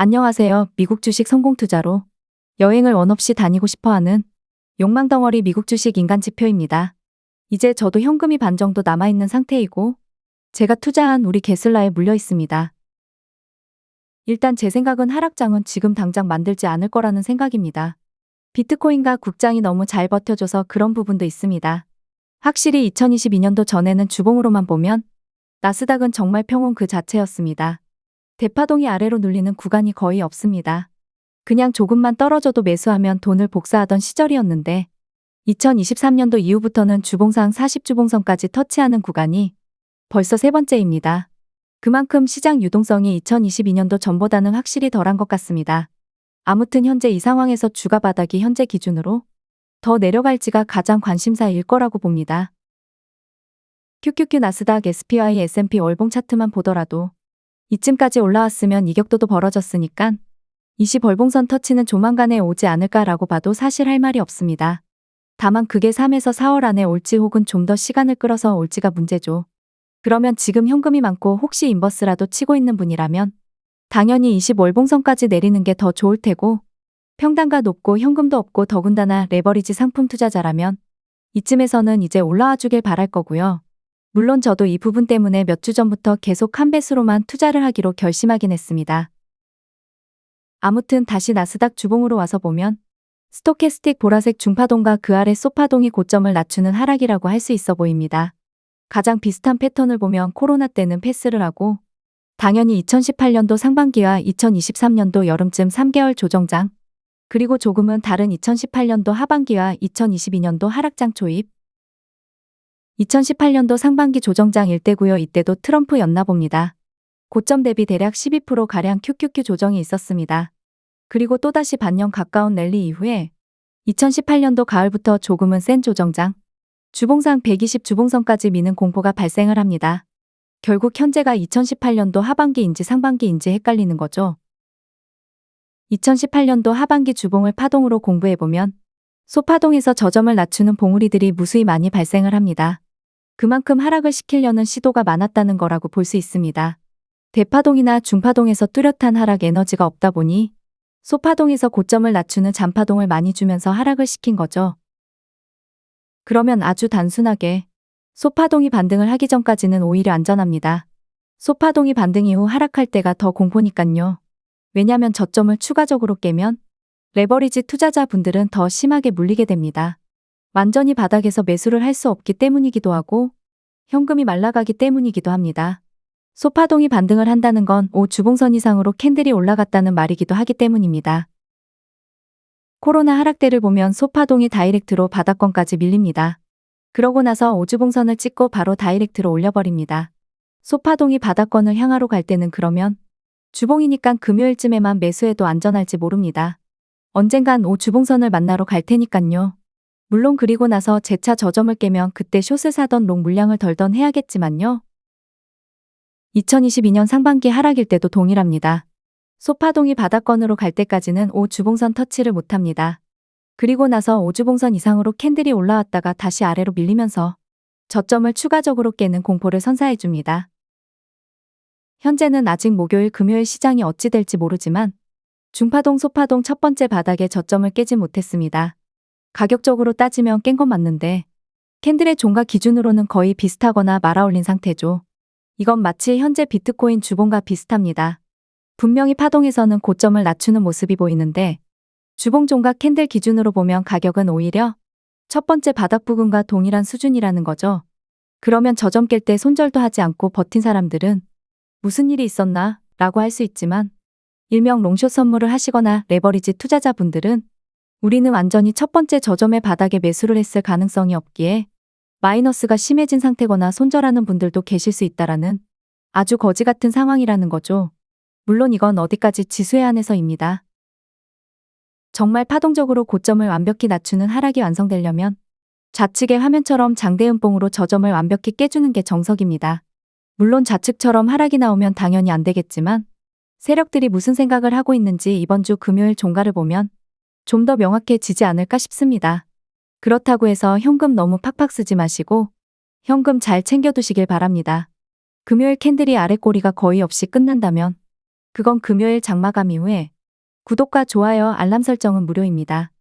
안녕하세요. 미국 주식 성공 투자로 여행을 원 없이 다니고 싶어하는 욕망덩어리 미국 주식 인간 지표입니다. 이제 저도 현금이 반 정도 남아있는 상태이고 제가 투자한 우리 게슬라에 물려 있습니다. 일단 제 생각은 하락장은 지금 당장 만들지 않을 거라는 생각입니다. 비트코인과 국장이 너무 잘 버텨줘서 그런 부분도 있습니다. 확실히 2022년도 전에는 주봉으로만 보면 나스닥은 정말 평온 그 자체였습니다. 대파동이 아래로 눌리는 구간이 거의 없습니다. 그냥 조금만 떨어져도 매수하면 돈을 복사하던 시절이었는데 2023년도 이후부터는 주봉상 40주봉선까지 터치하는 구간이 벌써 세 번째입니다. 그만큼 시장 유동성이 2022년도 전보다는 확실히 덜한 것 같습니다. 아무튼 현재 이 상황에서 주가 바닥이 현재 기준으로 더 내려갈지가 가장 관심사일 거라고 봅니다. QQQ 나스닥 SPY S&P 월봉 차트만 보더라도 이쯤까지 올라왔으면 이격도도 벌어졌으니까 20월봉선 터치는 조만간에 오지 않을까라고 봐도 사실 할 말이 없습니다. 다만 그게 3에서 4월 안에 올지 혹은 좀 더 시간을 끌어서 올지가 문제죠. 그러면 지금 현금이 많고 혹시 인버스라도 치고 있는 분이라면 당연히 20월봉선까지 내리는 게 더 좋을 테고 평단가 높고 현금도 없고 더군다나 레버리지 상품 투자자라면 이쯤에서는 이제 올라와 주길 바랄 거고요. 물론 저도 이 부분 때문에 몇 주 전부터 계속 한 배수로만 투자를 하기로 결심하긴 했습니다. 아무튼 다시 나스닥 주봉으로 와서 보면 스토캐스틱 보라색 중파동과 그 아래 소파동이 고점을 낮추는 하락이라고 할 수 있어 보입니다. 가장 비슷한 패턴을 보면 코로나 때는 패스를 하고 당연히 2018년도 상반기와 2023년도 여름쯤 3개월 조정장 그리고 조금은 다른 2018년도 하반기와 2022년도 하락장 초입 2018년도 상반기 조정장일 때고요. 이때도 트럼프였나 봅니다. 고점 대비 대략 12%가량 QQQ 조정이 있었습니다. 그리고 또다시 반년 가까운 랠리 이후에 2018년도 가을부터 조금은 센 조정장, 주봉상 120 주봉선까지 미는 공포가 발생을 합니다. 결국 현재가 2018년도 하반기인지 상반기인지 헷갈리는 거죠. 2018년도 하반기 주봉을 파동으로 공부해보면 소파동에서 저점을 낮추는 봉우리들이 무수히 많이 발생을 합니다. 그만큼 하락을 시키려는 시도가 많았다는 거라고 볼 수 있습니다. 대파동이나 중파동에서 뚜렷한 하락 에너지가 없다 보니 소파동에서 고점을 낮추는 잔파동을 많이 주면서 하락을 시킨 거죠. 그러면 아주 단순하게 소파동이 반등을 하기 전까지는 오히려 안전합니다. 소파동이 반등 이후 하락할 때가 더 공포니깐요. 왜냐면 저점을 추가적으로 깨면 레버리지 투자자분들은 더 심하게 물리게 됩니다. 완전히 바닥에서 매수를 할 수 없기 때문이기도 하고 현금이 말라가기 때문이기도 합니다. 소파동이 반등을 한다는 건 5주봉선 이상으로 캔들이 올라갔다는 말이기도 하기 때문입니다. 코로나 하락 때를 보면 소파동이 다이렉트로 바닥권까지 밀립니다. 그러고 나서 5주봉선을 찍고 바로 다이렉트로 올려버립니다. 소파동이 바닥권을 향하러 갈 때는 그러면 주봉이니까 금요일쯤에만 매수해도 안전할지 모릅니다. 언젠간 5주봉선을 만나러 갈 테니깐요. 물론 그리고 나서 재차 저점을 깨면 그때 숏을 사던 롱 물량을 덜던 해야겠지만요. 2022년 상반기 하락일 때도 동일합니다. 소파동이 바닥권으로 갈 때까지는 5주봉선 터치를 못합니다. 그리고 나서 5주봉선 이상으로 캔들이 올라왔다가 다시 아래로 밀리면서 저점을 추가적으로 깨는 공포를 선사해줍니다. 현재는 아직 목요일 금요일 시장이 어찌 될지 모르지만 중파동 소파동 첫 번째 바닥에 저점을 깨지 못했습니다. 가격적으로 따지면 깬 건 맞는데 캔들의 종가 기준으로는 거의 비슷하거나 말아올린 상태죠. 이건 마치 현재 비트코인 주봉과 비슷합니다. 분명히 파동에서는 고점을 낮추는 모습이 보이는데 주봉 종가 캔들 기준으로 보면 가격은 오히려 첫 번째 바닥 부근과 동일한 수준이라는 거죠. 그러면 저점 깰 때 손절도 하지 않고 버틴 사람들은 무슨 일이 있었나 라고 할 수 있지만 일명 롱숏 선물을 하시거나 레버리지 투자자분들은 우리는 완전히 첫 번째 저점의 바닥에 매수를 했을 가능성이 없기에 마이너스가 심해진 상태거나 손절하는 분들도 계실 수 있다라는 아주 거지 같은 상황이라는 거죠. 물론 이건 어디까지 지수에 한해서입니다. 정말 파동적으로 고점을 완벽히 낮추는 하락이 완성되려면 좌측의 화면처럼 장대음봉으로 저점을 완벽히 깨주는 게 정석입니다. 물론 좌측처럼 하락이 나오면 당연히 안 되겠지만 세력들이 무슨 생각을 하고 있는지 이번 주 금요일 종가를 보면 좀 더 명확해지지 않을까 싶습니다. 그렇다고 해서 현금 너무 팍팍 쓰지 마시고 현금 잘 챙겨두시길 바랍니다. 금요일 캔들이 아래 꼬리가 거의 없이 끝난다면 그건 금요일 장마감 이후에 구독과 좋아요, 알람 설정은 무료입니다.